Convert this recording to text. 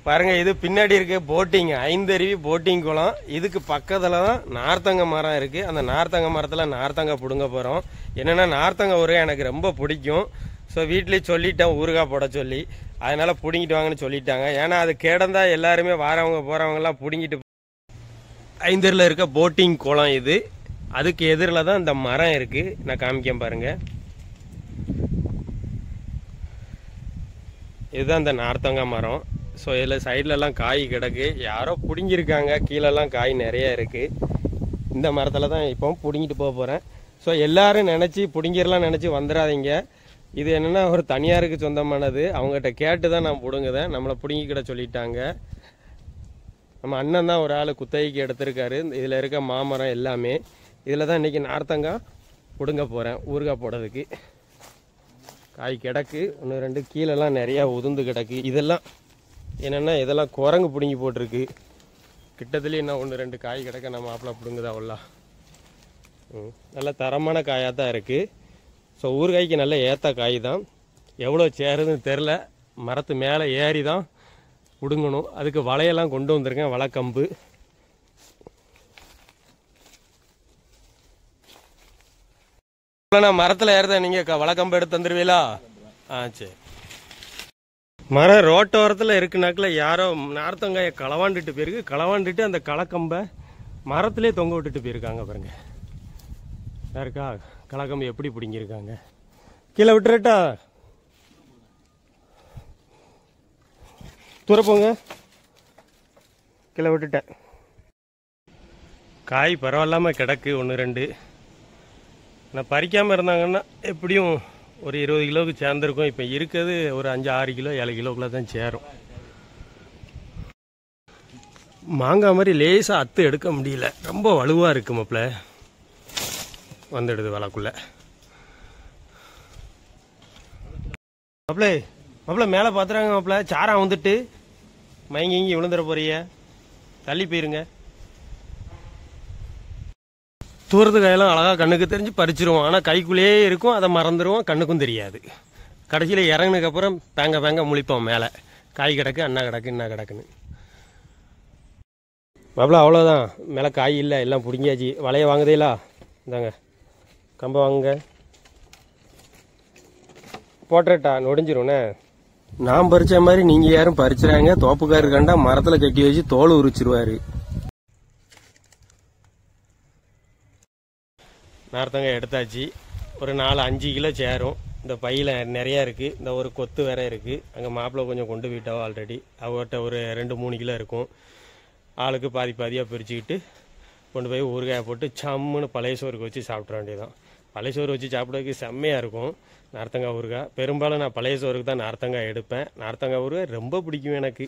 பாருங்க, இது பின்னாடி இருக்கு போட்டிங், ஐந்தருவி போட்டிங் குளம். இதுக்கு பக்கத்துல தான் நார்த்தங்க மரம் இருக்கு. அந்த நார்த்தங்க மரத்துல நார்த்தங்க புடுங்க போறோம். என்னன்னா நார்த்தங்க ஊறுகாய் எனக்கு ரொம்ப பிடிக்கும். ஸோ வீட்லயே சொல்லிட்டேன் ஊறுகாய் போட சொல்லி, அதனால புடுங்கிட்டு வாங்கன்னு சொல்லிட்டாங்க. ஏன்னா அது கிடந்தா எல்லாருமே வாரவங்க போறவங்க எல்லாம் புடுங்கிட்டு. ஐந்தரில் இருக்க போட்டிங் குளம் இது. அதுக்கு எதிரில் தான் இந்த மரம் இருக்கு. நான் காமிக்கேன் பாருங்க. இதுதான் இந்த நார்த்தங்காய் மரம். ஸோ இதில் சைட்லலாம் காய் கிடக்கு. யாரோ பிடுங்கிருக்காங்க. கீழெல்லாம் காய் நிறைய இருக்குது. இந்த மரத்தில் தான் இப்போ பிடுங்கிட்டு போக போகிறேன். ஸோ எல்லோரும் நினச்சி பிடுங்கிடலாம் நினச்சி வந்துடாதீங்க. இது என்னென்னா ஒரு தனியாருக்கு சொந்தமானது. அவங்ககிட்ட கேட்டு தான் நான் பிடுங்குதேன். நம்மளை பிடுங்கிக்கிட சொல்லிட்டாங்க. நம்ம அண்ணன் தான் ஒரு ஆள் குத்தகைக்கு எடுத்திருக்காரு. இதில் இருக்க மாமரம் எல்லாமே. இதில் தான் இன்றைக்கி நார்த்தங்காய் பிடுங்க போகிறேன் ஊறுகாய் போடுறதுக்கு. காய் கிடக்கு. ஒன்று ரெண்டு கீழெல்லாம் நிறையா உதிர்ந்து கிடக்கு. இதெல்லாம் என்னென்னா இதெல்லாம் குரங்கு பிடுங்கி போட்டிருக்கு. கிட்டத்துலேயே என்ன ஒன்று ரெண்டு காய் கிடக்க நம்ம மாப்பிள்ளை பிடுங்குதா அவ்வளோ. நல்ல தரமான காயாக தான் இருக்குது. ஸோ ஊறுகாய்க்கு நல்ல ஏற்ற காய் தான். எவ்வளோ சேருதுன்னு தெரில. மரத்து மேலே ஏறி தான் பிடுங்கணும். அதுக்கு வலையெல்லாம் கொண்டு வந்திருக்கேன், வலைக்கம்பு. நான் மரத்தில் ஏறுதேன், நீங்கள் வலைக்கம்பு எடுத்து தந்துடுவீங்களா? சரி. மரம் ரோட்டோரத்தில் இருக்குனாக்கில் யாரோ நார்த்தங்காயை களவாண்டுட்டு போயிருக்கு. களவாண்டுட்டு அந்த களக்கம்பை மரத்திலே தொங்க விட்டுட்டு போயிருக்காங்க பாருங்க. யாருக்கா களக்கம்பு எப்படி பிடிங்கிருக்காங்க? கீழே விட்டுறட்டா? துறப்போங்க. கீழே விட்டுட்டேன். காய் பரவாயில்லாமல் கிடக்கு ஒன்று ரெண்டு. நான் பறிக்காமல் இருந்தாங்கன்னா எப்படியும் ஒரு 20 கிலோவுக்கு சேர்ந்துருக்கும். இப்போ இருக்கிறது ஒரு 5-6 கிலோ 7 கிலோக்குள்ளே தான் சேரும். மாங்காய் மாதிரி லேசாக அத்து எடுக்க முடியல. ரொம்ப வலுவாக இருக்கு மாப்பிள்ள. வந்துடுது வலைக்குள்ளே. மாப்பிள்ள மேலே பார்த்துறாங்க மாப்பிள்ள. சாரம் வந்துட்டு மயங்கி இங்கி விழுந்துட போறிய. தள்ளி போயிருங்க. தூரத்து காயெல்லாம் அழகாக கண்ணுக்கு தெரிஞ்சு பறிச்சிருவோம். ஆனால் கைக்குள்ளேயே இருக்கும். அதை மறந்துடுவோம். கண்ணுக்கும் தெரியாது. கடைசியில் இறங்கினதுக்கப்புறம் பேங்க முழிப்போம் மேலே. காய் கிடக்கு, அண்ணா கிடக்கு, என்ன கிடக்குன்னு. மாப்பிள்ள அவ்வளோதான். மேலே காய் இல்லை, எல்லாம் பிடிங்கியாச்சு. வலையை வாங்குதேலா? இந்தாங்க கம்பை வாங்குங்க. போட்டுறட்டா? நொடிஞ்சிரும்ண்ணே. நான் பறித்த மாதிரி நீங்கள் யாரும் பறிச்சுறாங்க. தோப்புக்காரு கண்டா மரத்தில் கட்டி வச்சு தோல் உரிச்சிருவாரு. நார்த்தங்காய் எடுத்தாச்சு. ஒரு 4-5 கிலோ சேரும். இந்த பையில் நிறையா இருக்குது. இந்த ஒரு கொத்து வேற இருக்குது. அங்கே மாப்பிள்ளை கொஞ்சம் கொண்டு போயிட்டாவோ ஆல்ரெடி. அவர்கிட்ட ஒரு 2-3 கிலோ இருக்கும். ஆளுக்கு பாதி பாதியாக பிரிச்சுக்கிட்டு கொண்டு போய் ஊறுகாயை போட்டு சம்முன்னு பழைய சோறுக்கு வச்சு சாப்பிட்ற வேண்டியதான். பழைய சோறு வச்சு சாப்பிட்றதுக்கு செம்மையாக இருக்கும் நார்த்தங்காய் ஊறுகாய். பெரும்பாலும் நான் பழைய சோறுக்கு தான் நார்த்தங்காய் எடுப்பேன். நார்த்தங்காய் ஊறுகாய் ரொம்ப பிடிக்கும் எனக்கு.